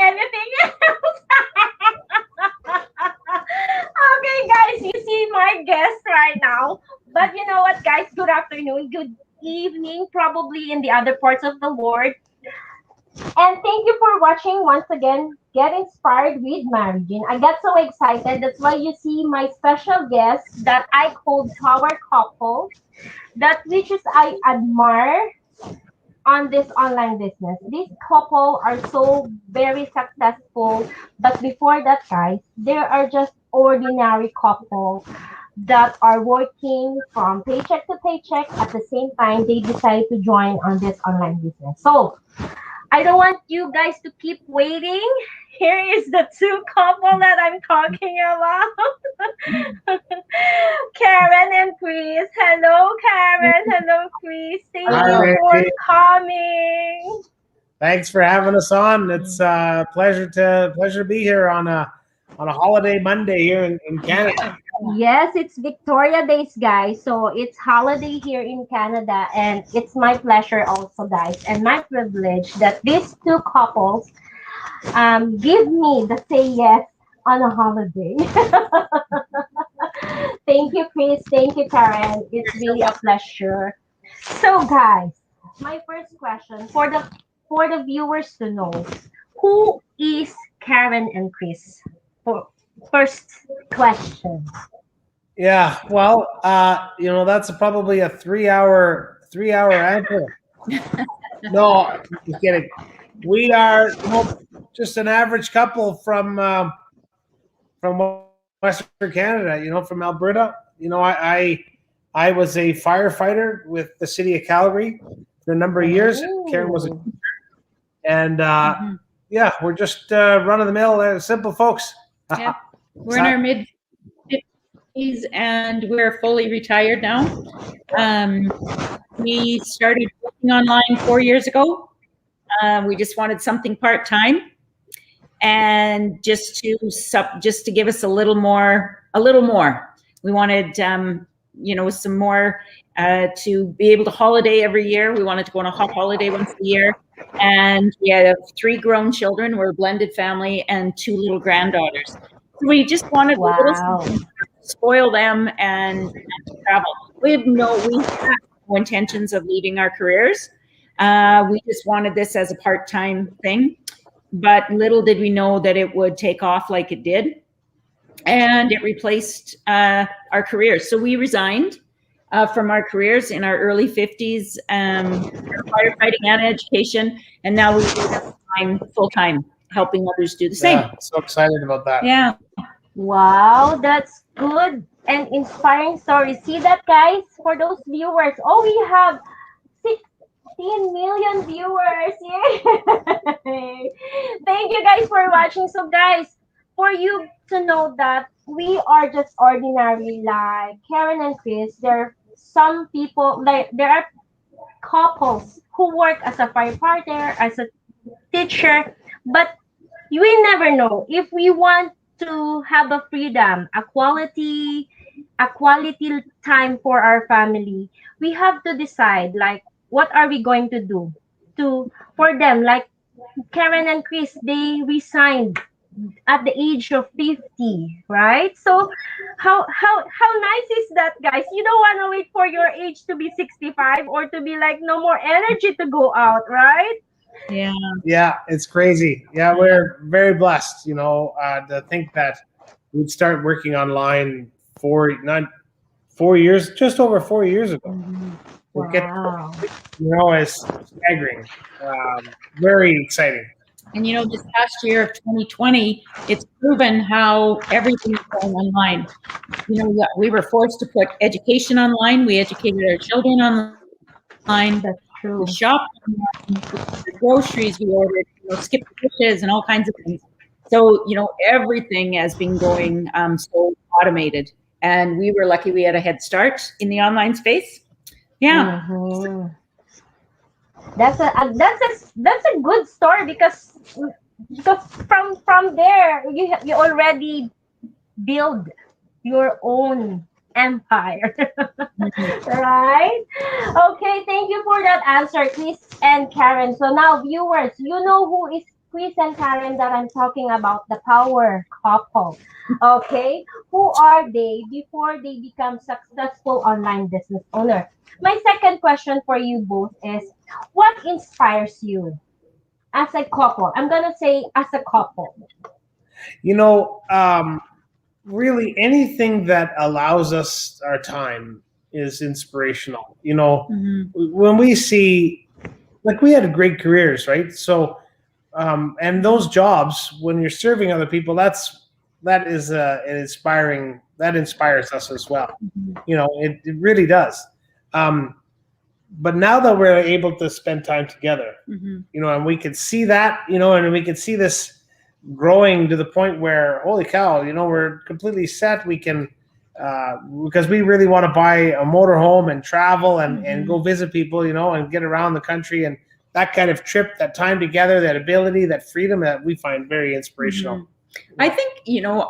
anything else. Okay, guys, you see my guest right now. But you know what, guys? Good afternoon, good evening, probably in the other parts of the world. And thank you for watching once again. Get inspired with Mariegene. I got so excited. That's why you see my special guest that I called Power Couple. That which is I admire on this online business. These couple are so very successful. But before that, guys, there are just ordinary couple that are working from paycheck to paycheck. At the same time, they decide to join on this online business. So I don't want you guys to keep waiting. Here is the two couple that I'm talking about. Karen and Chris. Hello, Karen. Hello, Chris. Thank Hi, you for Ricky. coming. Thanks for having us on. It's a pleasure to be here on a holiday Monday here in Canada. Yes, it's Victoria Days, guys. So it's holiday here in Canada, and it's my pleasure also, guys, and my privilege that these two couples give me the say yes on a holiday. Thank you, Chris. Thank you, Karen. It's really a pleasure. So, guys, my first question for the viewers to know, who is Karen and Chris? For first question. Yeah, well, that's probably a three hour answer. No, just kidding. We are just an average couple from Western Canada. From Alberta. I was a firefighter with the city of Calgary for a number of years. Karen was a Oh. and yeah, we're just run of the mill, simple folks. Yep. We're in our mid 50s and we're fully retired now. We started working online 4 years ago. We just wanted something part time, and just to give us a little more. We wanted some more to be able to holiday every year. We wanted to go on a hot holiday once a year. And we have 3 grown children. We're a blended family and 2 little granddaughters. So we just wanted a little Wow. something to spoil them and travel. We have no intentions of leaving our careers. We just wanted this as a part-time thing. But little did we know that it would take off like it did. And it replaced our careers. So we resigned from our careers in our early 50s, firefighting and education, and now we do full time, helping others do the same. Yeah, so excited about that. Yeah. Wow, that's good and inspiring story. See that, guys? For those viewers, oh, we have 16 million viewers. Yay! Thank you guys for watching. So, guys, for you to know that we are just ordinary, like Karen and Chris, there are some people, like there are couples who work as a firefighter, as a teacher, but we never know if we want to have a freedom, a quality time for our family. We have to decide like what are we going to do to for them. Like Karen and Chris, they resigned at the age of 50, right? So how nice is that, guys? You don't want to wait for your age to be 65 or to be like no more energy to go out, right? Yeah. Yeah, it's crazy. Yeah, we're very blessed, to think that we'd start working online not 4 years, just over 4 years ago. We're getting, Wow. it's staggering. Very exciting. And this past year of 2020, it's proven how everything is going online. We were forced to put education online. We educated our children online. That's true. We shopped online. The groceries we ordered, skip dishes and all kinds of things. So, everything has been going so automated. And we were lucky we had a head start in the online space. Yeah. Mhm. That's a good story because from there you already build your own empire. Right? Okay, thank you for that answer, Chris and Karen. So now viewers, you know Chris and Karen that I'm talking about, the power couple. Okay, who are they before they become successful online business owners? My second question for you both is, what inspires you as a couple? I'm gonna say as a couple. You know, really anything that allows us our time is inspirational. You know, when we see, like, we had great careers, right? So, and those jobs, when you're serving other people, that is an inspiring. That inspires us as well. You know, it really does. But now that we're able to spend time together, you know, and we could see that, you know, and we could see this growing to the point where, holy cow, you know, we're completely set. We can, because we really want to buy a motorhome and travel and go visit people, you know, and get around the country, and that kind of trip, that time together, that ability, that freedom, that we find very inspirational. I think, you know,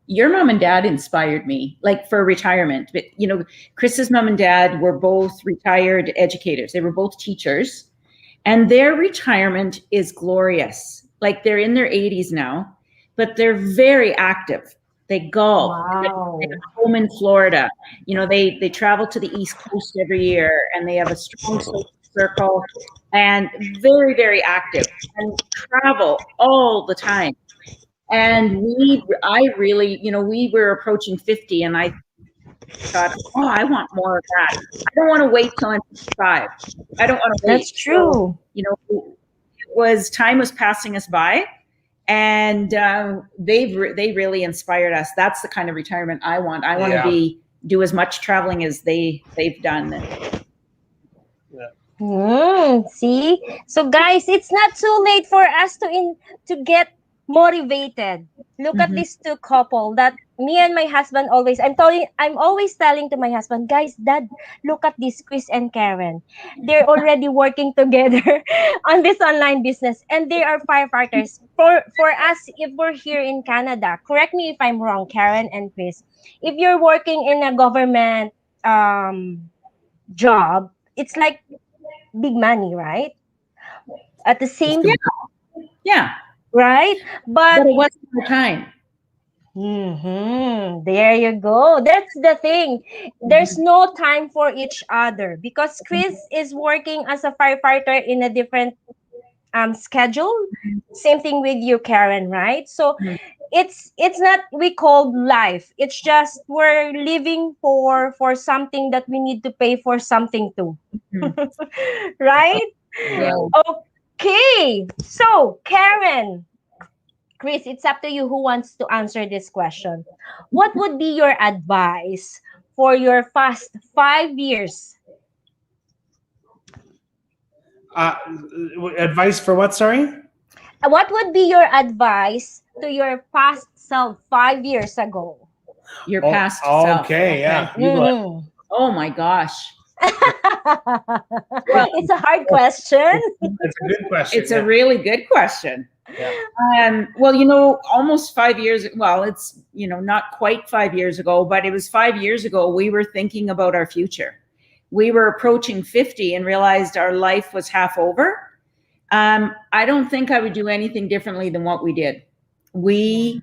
your mom and dad inspired me, like, for retirement. But, you know, Chris's mom and dad were both retired educators. They were both teachers, and their retirement is glorious. Like, they're in their 80s now, but they're very active. They golf. Wow. They have a home in Florida. You know, they travel to the East Coast every year, and they have a strong social circle, and very, very active, and travel all the time. And I really, you know, we were approaching 50, and I thought, oh, I want more of that. I don't want to wait till I'm 55. I don't want to wait. That's true. So, you know, time was passing us by, and they really inspired us. That's the kind of retirement I want. I want to do as much traveling as they've done. See, so guys, it's not too late for us to get motivated. Look at these two couple that me and my husband always. I'm always telling to my husband, guys, Dad, look at this Chris and Karen. They're already working together on this online business, and they are firefighters. For us, if we're here in Canada, correct me if I'm wrong, Karen and Chris. If you're working in a government job, it's like big money, right? At the same time, yeah, right? But it wasn't the time. There you go. That's the thing. There's no time for each other because Chris is working as a firefighter in a different schedule. Same thing with you, Karen, right? So it's not we call life. It's just we're living for something that we need to pay for something too. Right? Yeah. Okay. So, Karen, Chris, it's up to you who wants to answer this question. What would be your advice for your past 5 years? Advice for what? Sorry? What would be your advice to your past self 5 years ago? Your past self. Okay, yeah. Oh my gosh. It's a hard question. It's a good question. It's a really good question. Yeah. Well, you know, almost 5 years, well, it's, you know, not quite 5 years ago, but it was 5 years ago, we were thinking about our future. We were approaching 50 and realized our life was half over. I don't think I would do anything differently than what we did. We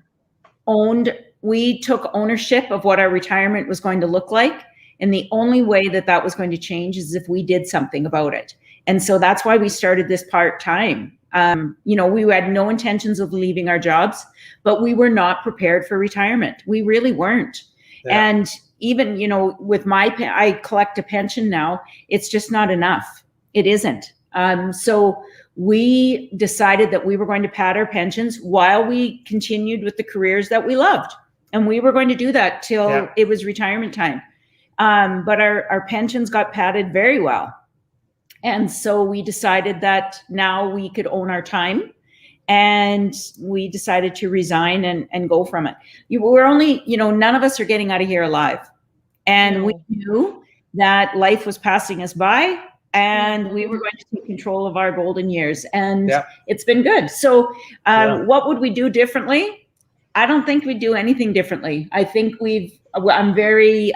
took ownership of what our retirement was going to look like. And the only way that was going to change is if we did something about it. And so that's why we started this part-time. You know, we had no intentions of leaving our jobs, but we were not prepared for retirement. We really weren't. Yeah. And even, you know, with I collect a pension now, it's just not enough. It isn't. So we decided that we were going to pad our pensions while we continued with the careers that we loved. And we were going to do that till it was retirement time. But our pensions got padded very well. And so we decided that now we could own our time, and we decided to resign and go from it. We're only, you know, none of us are getting out of here alive. And we knew that life was passing us by, and we were going to take control of our golden years. And it's been good. So what would we do differently? I don't think we'd do anything differently. I think I'm very,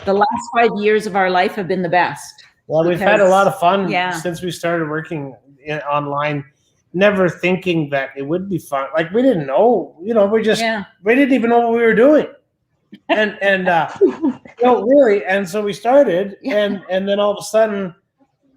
the last 5 years of our life have been the best. Well, we've had a lot of fun since we started working online, never thinking that it would be fun. Like we didn't know, we Yeah. we didn't even know what we were doing. And no, really. And so we started, and then all of a sudden,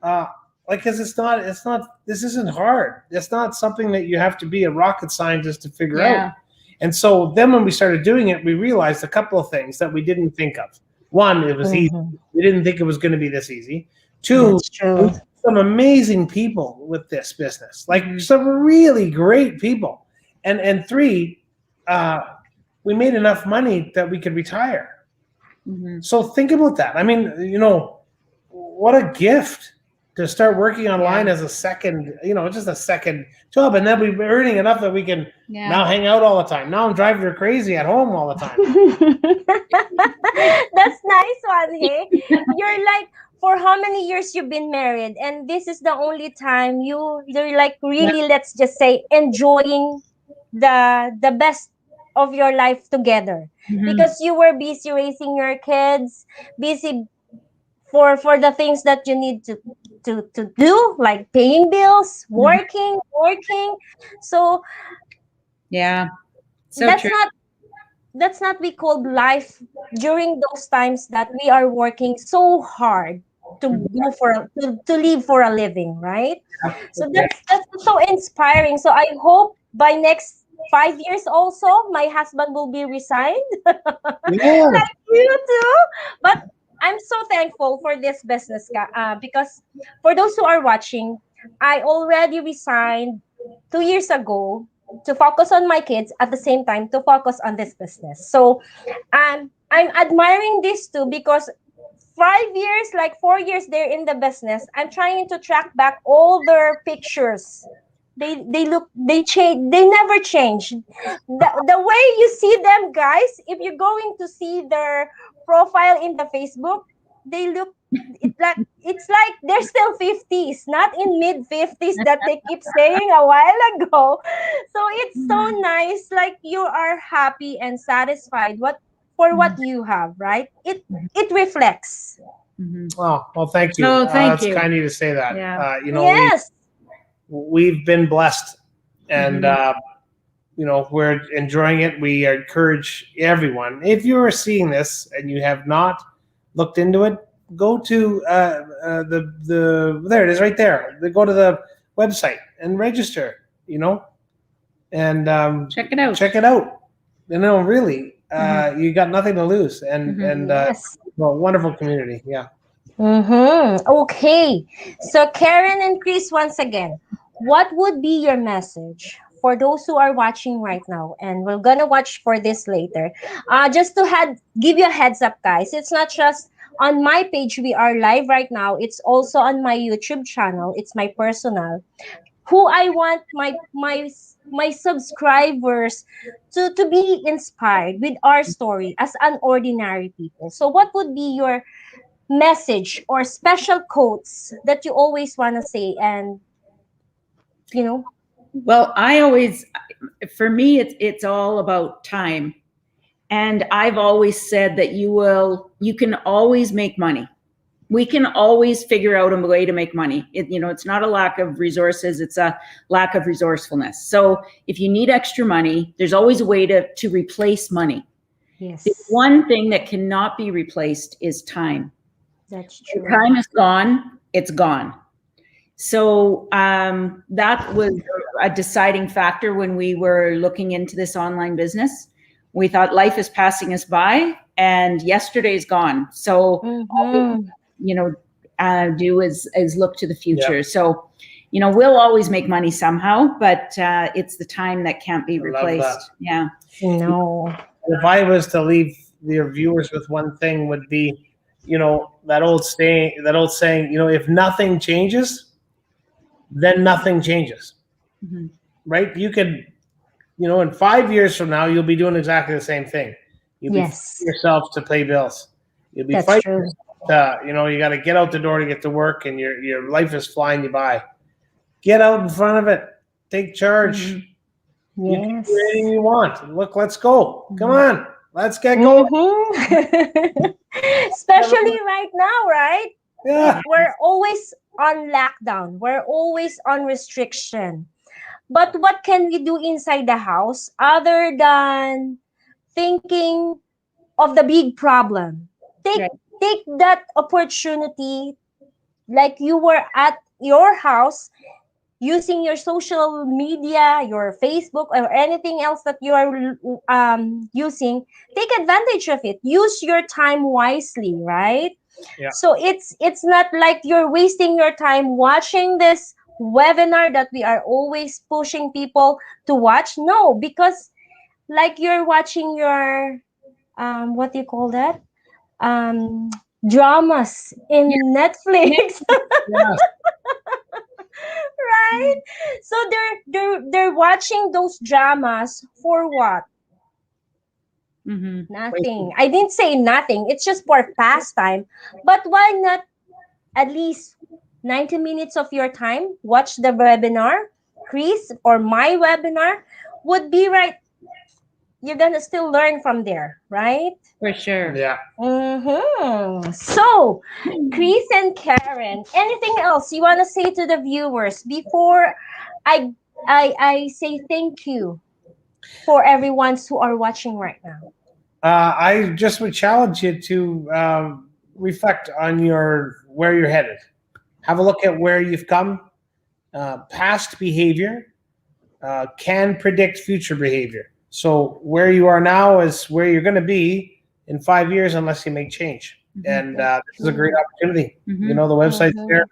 like, because this isn't hard. It's not something that you have to be a rocket scientist to figure out. And so then when we started doing it, we realized a couple of things that we didn't think of. One, it was easy. We didn't think it was going to be this easy. Two, That's true. some amazing people with this business, like some really great people. And three, we made enough money that we could retire. So think about that. I mean, what a gift to start working online as a second, just a second job. And then we're earning enough that we can now hang out all the time. Now I'm driving her crazy at home all the time. That's nice one, hey? You're like, for how many years you've been married, and this is the only time you're like really, let's just say, enjoying the best of your life together, because you were busy raising your kids, busy for the things that you need to do, like paying bills, working. So So that's true. not we called life during those times that we are working so hard to go to live for a living, right? So that's so inspiring. So I hope by next 5 years also my husband will be resigned. Yeah. Like you too. But I'm so thankful for this business, because for those who are watching, I already resigned 2 years ago to focus on my kids, at the same time to focus on this business. So I'm admiring this too, because 5 years, like 4 years they're in the business, I'm trying to track back all their pictures. They change, they never change. The way you see them, guys, if you're going to see their profile in the Facebook, they look, it's like they're still 50s, not in mid 50s that they keep saying a while ago. So it's so nice, like you are happy and satisfied what you have, right? It reflects. Oh, well, thank you. Oh, thank That's you. kind of you to say that. Yeah. Yes. We've been blessed, and we're enjoying it. We encourage everyone, if you are seeing this and you have not looked into it, go to there it is right there. Go to the website and register. And Check it out. Check it out. Really, you got nothing to lose, and Yes. well, wonderful community. Yeah. Okay. So Karen and Chris, once again, what would be your message for those who are watching right now? And we're gonna watch for this later. Just to give you a heads up, guys. It's not just on my page we are live right now. It's also on my YouTube channel. It's my personal. Who I want my subscribers to be inspired with our story as an ordinary people. So what would be your message or special quotes that you always want to say? And Well, for me, it's all about time. And I've always said that you can always make money. We can always figure out a way to make money. It's not a lack of resources, it's a lack of resourcefulness. So if you need extra money, there's always a way to replace money. yes, The one thing that cannot be replaced is time. that's true. When time is gone, it's gone. So that was a deciding factor when we were looking into this online business. We thought life is passing us by and yesterday's gone. So all we, do is look to the future. Yep. So, we'll always make money somehow, but it's the time that can't be replaced. Yeah. No. If I was to leave your viewers with one thing, would be, that old saying, if nothing changes, then nothing changes. Right? You could, in 5 years from now, you'll be doing exactly the same thing. You'll be fighting yourself to pay bills. You'll be fighting true. you got to get out the door to get to work, and your life is flying you by. Get out in front of it. Take charge. You can do anything you want. Look, let's go. Come on. Let's get going. Especially right now, right? Yeah. We're always on lockdown. We're always on restriction. But what can we do inside the house other than thinking of the big problem? Take Right. take that opportunity, like you were at your house using your social media, your Facebook, or anything else that you are using. Take advantage of it. Use your time wisely, right? Yeah. So it's not like you're wasting your time watching this webinar that we are always pushing people to watch. No, because like you're watching your what do you call that? Um dramas in Yeah. Netflix. Yeah. Right? So they're watching those dramas for what? Mm-hmm. Nothing. I didn't say nothing. It's just for pastime. But why not at least 90 minutes of your time watch the webinar? Chris or my webinar would be right. You're gonna still learn from there, right? For sure. Yeah. So, Chris and Karen, anything else you want to say to the viewers before I I say thank you for everyone who are watching right now? I just would challenge you to reflect on your where you're headed. Have a look at where you've come. Past behavior can predict future behavior. So where you are now is where you're going to be in 5 years unless you make change. And this is a great opportunity. Mhm. You know, the website's Mhm. there.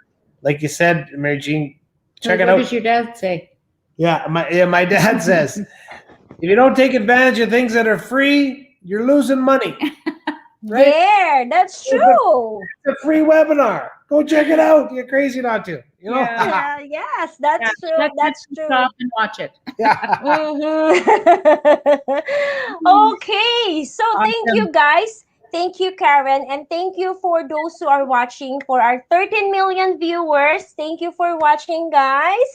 Like you said, Mariegene, check it What out. does your dad say? My dad says, if you don't take advantage of things that are free, you're losing money. Right? There, that's Oh, but true. it's a free webinar. Go check it out. You're crazy not to. You know? Yeah. Yeah, yes, Yeah. that's true. Let's That's true. stop and watch it. Yeah. Okay, so thank Awesome. you guys. Thank you, Karen. And thank you for those who are watching. For our 13 million viewers, thank you for watching, guys.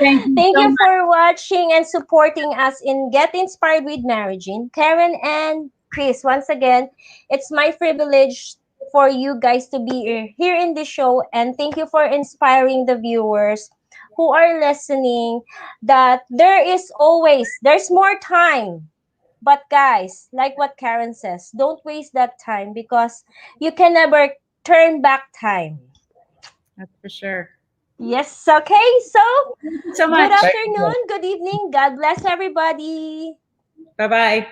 Thank you Thank so you much. for watching and supporting us in Get Inspired with Mariegene. Karen and Chris, once again, it's my privilege for you guys to be here in the show. And thank you for inspiring the viewers who are listening that there's more time. But guys, like what Karen says, don't waste that time because you can never turn back time. That's for sure. Yes, okay. So, Thank you so good much. Thank you. afternoon, good evening. God bless everybody. Bye bye.